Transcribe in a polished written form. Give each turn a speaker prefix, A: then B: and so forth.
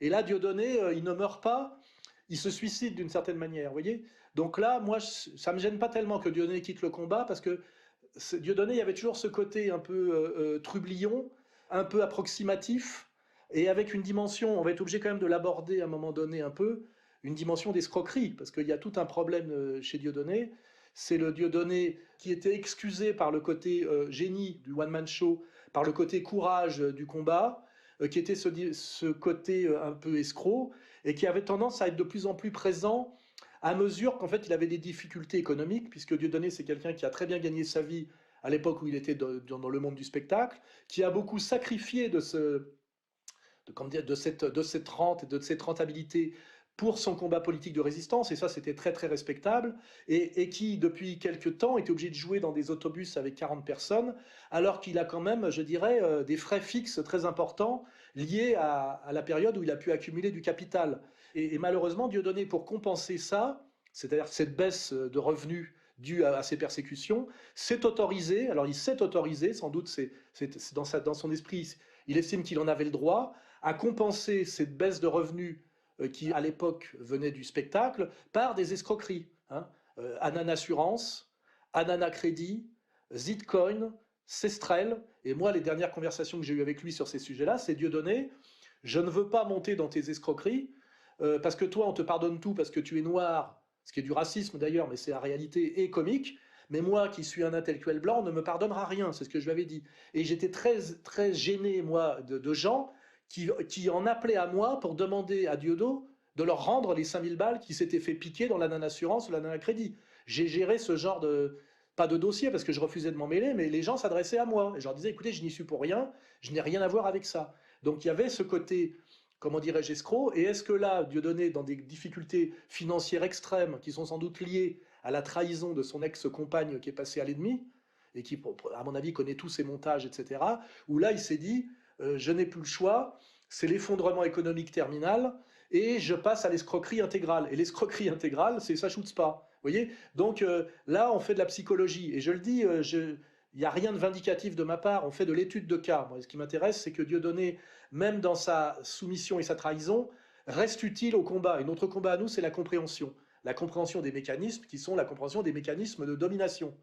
A: Et là, Dieudonné, il ne meurt pas, il se suicide d'une certaine manière, vous voyez. Donc là, moi, ça me gêne pas tellement que Dieudonné quitte le combat, parce que Dieudonné, il y avait toujours ce côté un peu trublion, un peu approximatif, et avec une dimension, on va être obligé quand même de l'aborder à un moment donné un peu, une dimension d'escroquerie, parce qu'il y a tout un problème chez Dieudonné. C'est le Dieudonné qui était excusé par le côté génie du one-man show, par le côté courage du combat, qui était ce côté un peu escroc, et qui avait tendance à être de plus en plus présent à mesure qu'en fait il avait des difficultés économiques, puisque Dieudonné c'est quelqu'un qui a très bien gagné sa vie à l'époque où il était dans le monde du spectacle, qui a beaucoup sacrifié de cette rente et de cette rentabilité pour son combat politique de résistance, et ça c'était très très respectable, et qui depuis quelques temps était obligé de jouer dans des autobus avec 40 personnes, alors qu'il a quand même, je dirais, des frais fixes très importants liés à la période où il a pu accumuler du capital. Et malheureusement, Dieudonné, pour compenser ça, c'est-à-dire cette baisse de revenus due à ces persécutions, s'est autorisé, alors il s'est autorisé, sans doute c'est dans son esprit, il estime qu'il en avait le droit, à compenser cette baisse de revenus qui, à l'époque, venait du spectacle, par des escroqueries. Hein. Anan Assurance, Anana Crédit, Zitcoin, Cestrel. Et moi, les dernières conversations que j'ai eues avec lui sur ces sujets-là, c'est Dieudonné, je ne veux pas monter dans tes escroqueries, parce que toi, on te pardonne tout parce que tu es noir, ce qui est du racisme d'ailleurs, mais c'est la réalité, et comique. Mais moi, qui suis un intellectuel blanc, on ne me pardonnera rien, c'est ce que je lui avais dit. Et j'étais très, très gêné, moi, de gens qui en appelaient à moi pour demander à Dieudo de leur rendre les 5000 balles qui s'étaient fait piquer dans la non-assurance ou la non-crédit. J'ai géré ce genre de, pas de dossier parce que je refusais de m'en mêler, mais les gens s'adressaient à moi. Et je leur disais, écoutez, je n'y suis pour rien, je n'ai rien à voir avec ça. Donc il y avait ce côté, comment dirais-je, escroc. Et est-ce que là, Dieudonné, dans des difficultés financières extrêmes, qui sont sans doute liées à la trahison de son ex-compagne qui est passée à l'ennemi, et qui, à mon avis, connaît tous ses montages, etc., où là, il s'est dit, je n'ai plus le choix, c'est l'effondrement économique terminal, et je passe à l'escroquerie intégrale. Et l'escroquerie intégrale, c'est ça shoots pas. Vous voyez. Donc là, on fait de la psychologie. Et je le dis, il n'y a rien de vindicatif de ma part, on fait de l'étude de cas. Moi, ce qui m'intéresse, c'est que Dieudonné, même dans sa soumission et sa trahison, reste utile au combat. Et notre combat à nous, c'est la compréhension. La compréhension des mécanismes qui sont la compréhension des mécanismes de domination.